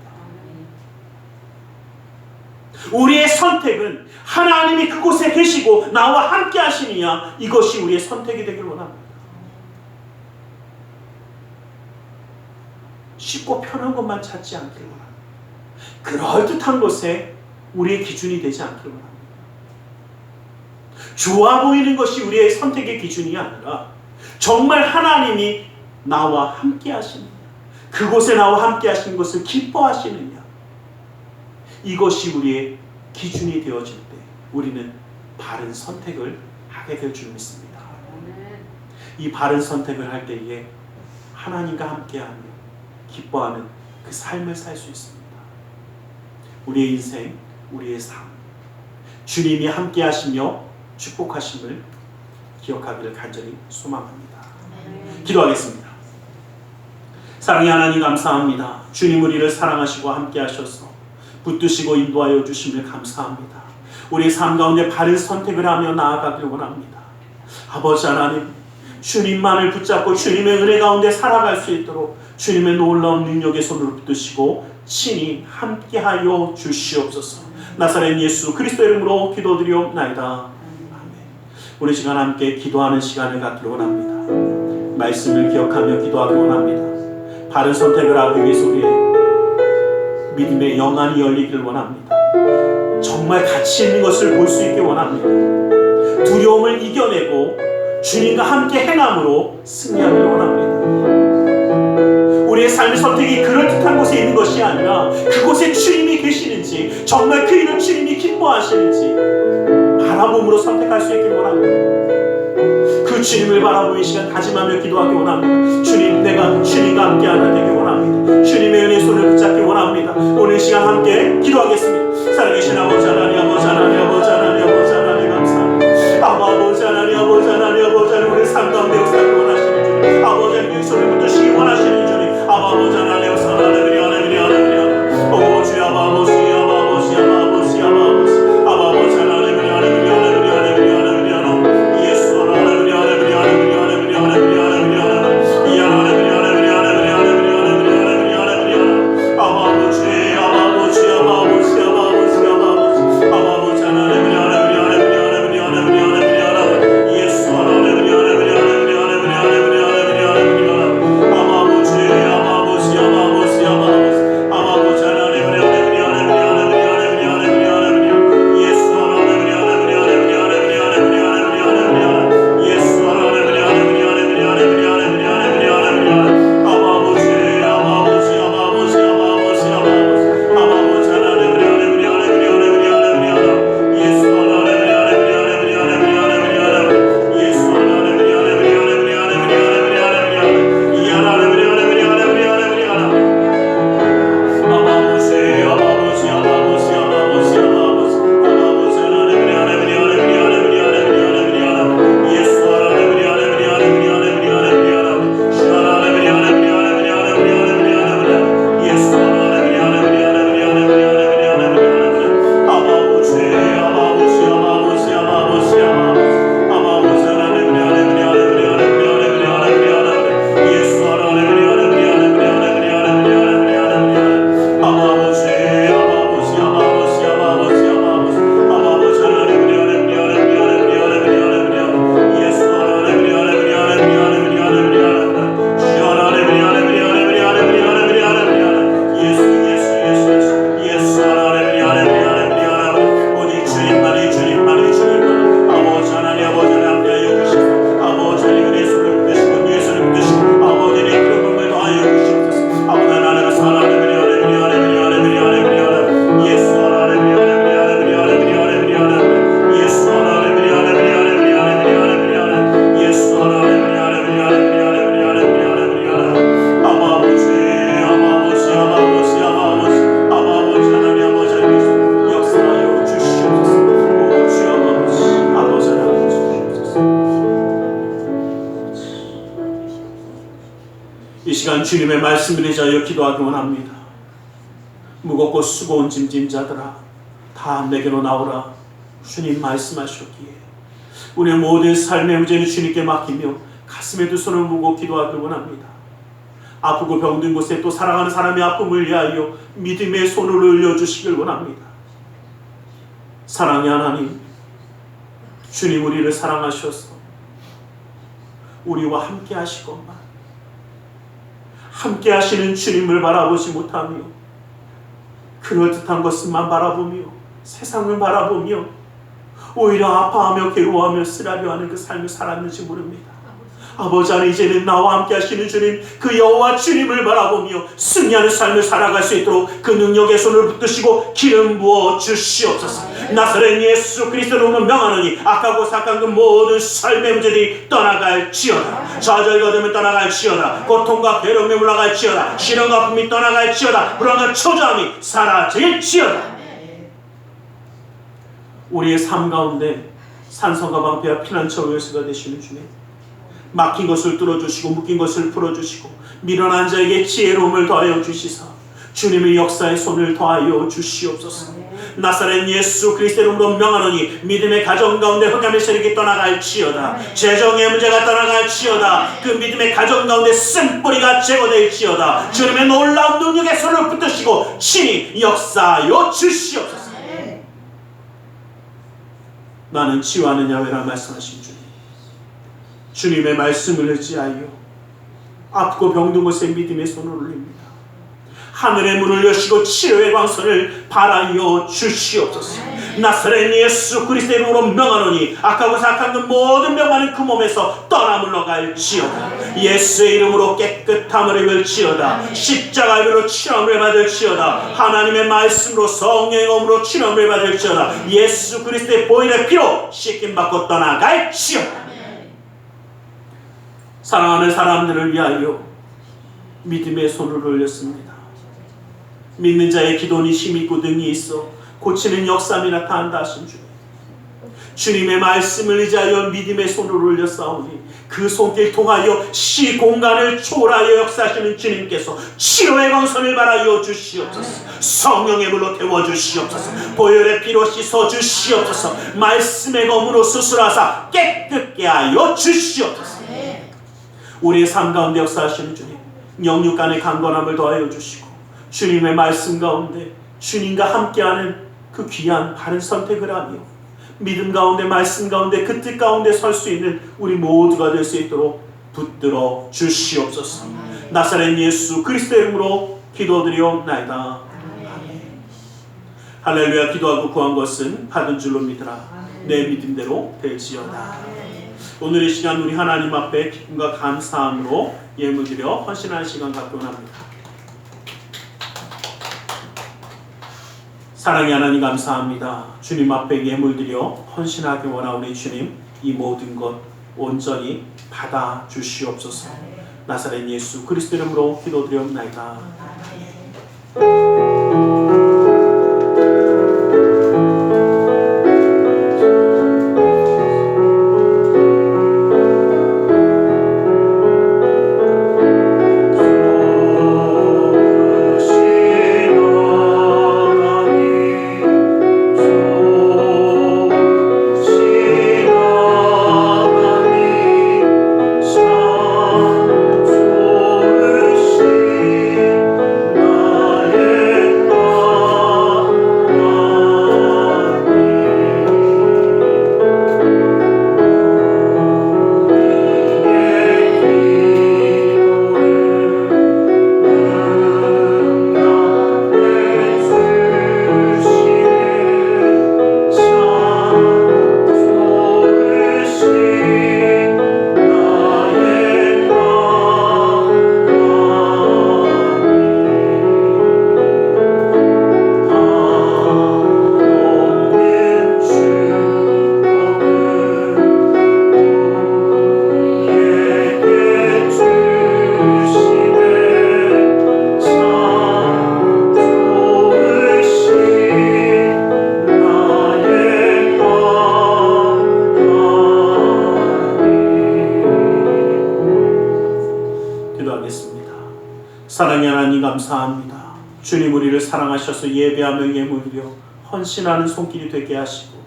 Speaker 1: 우리의 선택은 하나님이 그곳에 계시고 나와 함께 하시느냐, 이것이 우리의 선택이 되길 원합니다. 쉽고 편한 것만 찾지 않길 원합니다. 그럴듯한 것에 우리의 기준이 되지 않길 원합니다. 좋아 보이는 것이 우리의 선택의 기준이 아니라 정말 하나님이 나와 함께 하시느냐, 그곳에 나와 함께 하시는 것을 기뻐하시느냐, 이것이 우리의 기준이 되어질 때 우리는 바른 선택을 하게 될 줄 믿습니다. 이 바른 선택을 할 때에 하나님과 함께하며 기뻐하는 그 삶을 살 수 있습니다. 우리의 인생, 우리의 삶, 주님이 함께 하시며 축복하심을 기억하기를 간절히 소망합니다. 기도하겠습니다. 사랑의 하나님, 감사합니다. 주님 우리를 사랑하시고 함께 하셔서 붙드시고 인도하여 주심을 감사합니다. 우리의 삶 가운데 바른 선택을 하며 나아가길 원합니다. 아버지 하나님, 주님만을 붙잡고 주님의 은혜 가운데 살아갈 수 있도록 주님의 놀라운 능력의 손으로 붙드시고 친히 함께하여 주시옵소서. 나사렛 예수 그리스도의 이름으로 기도드리옵나이다. 아멘. 우리 시간 함께 기도하는 시간을 갖기를 원합니다. 말씀을 기억하며 기도하기 원합니다. 바른 선택을 하기 위해서 우리의 믿음의 영안이 열리기를 원합니다. 정말 가치 있는 것을 볼 수 있게 원합니다. 두려움을 이겨내고 주님과 함께 행함으로 승리하기를 원합니다. 우리의 삶의 선택이 그럴듯한 곳에 있는 것이 아니라 그곳에 주님이 계시는지, 정말 그 일을 주님이 기뻐하시는지 바라봄으로 선택할 수 있기를 원합니다. 그 주님을 바라보는 시간 다짐하며 기도하기 원합니다. 주님, 내가 주님과 함께 하나 되기 원합니다. 주님의 은혜의 손을 붙잡기 원합니다. 오늘 시간 함께 기도하겠습니다. 살아계신 아버지 하나님, 아버지 하나님, 아버지 하나님, 아버지 하나님 감사합니다. 아버지 하나님, 아버지 하나님, 아버지 하나님, 우리 삶 가운데 역사하기 원하시는 주님, 아버지 하나님 손을 붙드시기 원하시는 주님, 아버지 하나님 사랑하는 하나님, 하나님, 오 주여 아버지, 아버지, 아버지, 아버지, 아버지 하나님, 하나님, 하나님, 하나님, 하나님, 예수 하나님, 하나님, 하나님, 하나님, 하나님, 하나님, 이 하나님, 하나님, 하나님, 하나님, 하나님, 하나님, 아버지, 아버지, 아버지, 아버지, 아버지, 아버지, 아버지 하나님, 시간 주님의 말씀을 의지하여 기도하기 원합니다. 무겁고 수고온 짐진 자들아 다 내게로 나오라. 주님 말씀하셨기에 우리의 모든 삶의 문제는 주님께 맡기며 가슴에 두 손을 모으고 기도하기 원합니다. 아프고 병든 곳에 또 사랑하는 사람의 아픔을 위하여 믿음의 손을 올려주시길 원합니다. 사랑의 하나님, 주님 우리를 사랑하셔서 우리와 함께 하시건만 함께 하시는 주님을 바라보지 못하며 그럴듯한 것만 바라보며 세상을 바라보며 오히려 아파하며 괴로워하며 쓰라려 하는 그 삶을 살았는지 모릅니다. 아버지 안에 이제는 나와 함께 하시는 주님, 그 여호와 주님을 바라보며 승리하는 삶을 살아갈 수 있도록 그 능력의 손을 붙드시고 기름 부어 주시옵소서. 나사렛 예수 그리스도로 명하노니 악하고 사악한 그 모든 삶의 문제들이 떠나갈지어다. 좌절과 어둠이 떠나갈지어다. 고통과 괴로움이 물러갈지어다. 시련과 아픔이 떠나갈지어다. 불안과 초조함이 사라질지어다. 우리의 삶 가운데 산성과 방패와 피난처 요새가 되시는 주님, 막힌 것을 뚫어주시고 묶인 것을 풀어주시고 미련한 자에게 지혜로움을 더하여 주시사 주님의 역사의 손을 더하여 주시옵소서. 나사렛 예수 그리스도의 이름으로 명하노니 믿음의 가정 가운데 흑암의 세력이 떠나갈지어다. 재정의 문제가 떠나갈지어다. 그 믿음의 가정 가운데 쓴뿌리가 제거될지어다. 주님의 놀라운 능력의 손을 붙드시고 친히 역사하여 주시옵소서. 나는 치유하는 야훼라 말씀하신 주님, 주님의 말씀을 의지하여 아프고 병든 곳에 믿음의 손을 올립니다. 하늘의 문을 여시고 치료의 광선을 발하여 주시옵소서. 나사렛 예수 그리스도의 이름으로 명하노니 악하고 사악한 그 모든 병만은 그 몸에서 떠나 물러갈지어다. 예수의 이름으로 깨끗함을 입을지어다. 십자가의 피로 치료함을 받을지어다. 하나님의 말씀으로 성령의 몸으로 치료함을 받을지어다. 예수 그리스도의 보혈의 피로 씻김받고 떠나갈지어다. 사랑하는 사람들을 위하여 믿음의 손을 올렸습니다. 믿는 자의 기도는 힘이 있고 능이 있어 고치는 역사함이 나타난다 하신 주님, 주님의 말씀을 의지하여 믿음의 손을 올렸사오니 그 손길 통하여 시공간을 초월하여 역사하시는 주님께서 치료의 광선을 발하여 주시옵소서. 성령의 물로 태워주시옵소서. 보혈의 피로 씻어주시옵소서. 말씀의 검으로 수술하사 깨끗게 하여 주시옵소서. 우리의 삶 가운데 역사하시는 주님, 영육 간의 강건함을 더하여 주시고 주님의 말씀 가운데 주님과 함께하는 그 귀한 바른 선택을 하며 믿음 가운데 말씀 가운데 그 뜻 가운데 설 수 있는 우리 모두가 될 수 있도록 붙들어 주시옵소서. 나사렛 예수 그리스도의 이름으로 기도드리옵나이다. 할렐루야. 기도하고 구한 것은 받은 줄로 믿으라. 내 믿음대로 될지어다. 오늘 이 시간 우리 하나님 앞에 기쁨과 감사함으로 예물드려 헌신하는 시간 갖고 원합니다. 사랑의 하나님 감사합니다. 주님 앞에 예물드려 헌신하기 원하오니 주님 이 모든 것 온전히 받아 주시옵소서. 나사렛 예수 그리스도 이름으로 기도드리옵나이다.
Speaker 2: Yeah.
Speaker 1: 사랑의 하나님 감사합니다. 주님 우리를 사랑하셔서 예배하며 예물드려 헌신하는 손길이 되게 하시고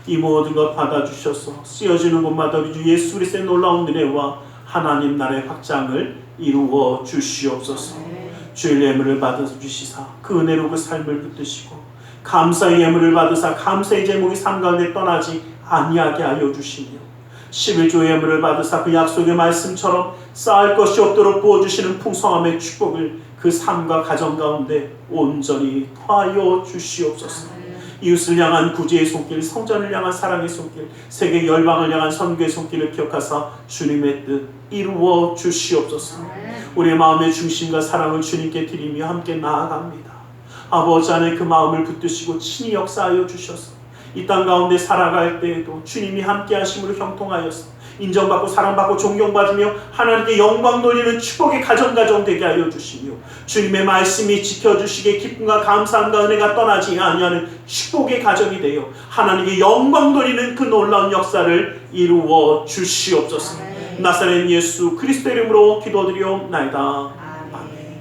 Speaker 1: 이 모든 것 받아주셔서 쓰여지는 곳마다 우리 주 예수 그리스도의 놀라운 은혜와 하나님 나라의 확장을 이루어 주시옵소서. 주의 예물을 받아서 주시사 그 은혜로 그 삶을 붙드시고 감사의 예물을 받으사 감사의 제목이 삶 가운데 떠나지 아니하게 하여 주시며 11조의 예물을 받으사 그 약속의 말씀처럼 쌓을 것이 없도록 부어주시는 풍성함의 축복을 그 삶과 가정 가운데 온전히 더하여 주시옵소서. 이웃을 향한 구제의 손길, 성전을 향한 사랑의 손길, 세계 열방을 향한 선교의 손길을 기억하사 주님의 뜻 이루어 주시옵소서. 우리의 마음의 중심과 사랑을 주님께 드리며 함께 나아갑니다. 아버지 안에 그 마음을 붙드시고 친히 역사하여 주셔서 이 땅 가운데 살아갈 때에도 주님이 함께 하심으로 형통하여서 인정받고 사랑받고 존경받으며 하나님께 영광 돌리는 축복의 가정 되게 하여 주시며 주님의 말씀이 지켜주시기에 기쁨과 감사함과 은혜가 떠나지 아니하는 축복의 가정이 되어 하나님께 영광 돌리는 그 놀라운 역사를 이루어 주시옵소서. 나사렛 예수 그리스도 이름으로 기도드리옵나이다. 아멘.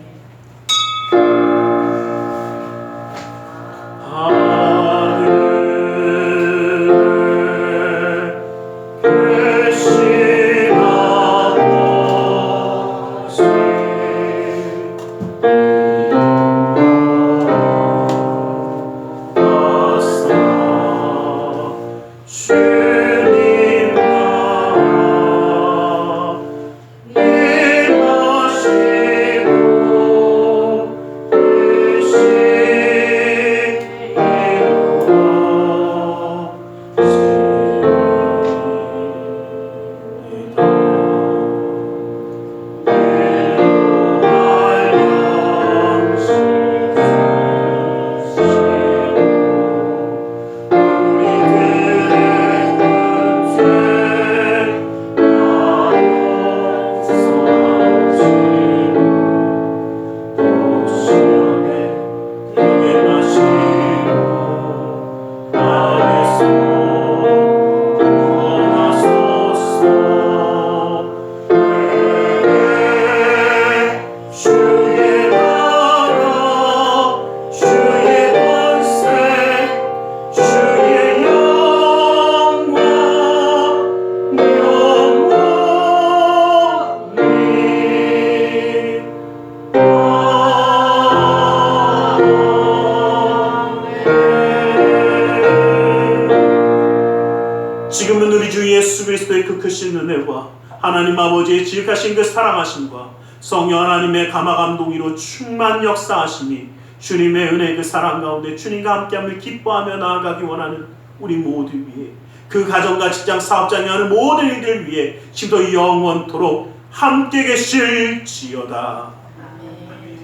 Speaker 1: 지금은 우리 주 예수 그리스도의 그 크신 은혜와 하나님 아버지의 지극하신 그 사랑하심과 성령 하나님의 감화 감동으로 충만 역사하심이 주님의 은혜 그 사랑 가운데 주님과 함께함을 기뻐하며 나아가기 원하는 우리 모두 위해 그 가정과 직장 사업장에 하는 모든 일들 위해 지금도 영원토록 함께 계실지어다.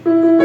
Speaker 1: 아멘.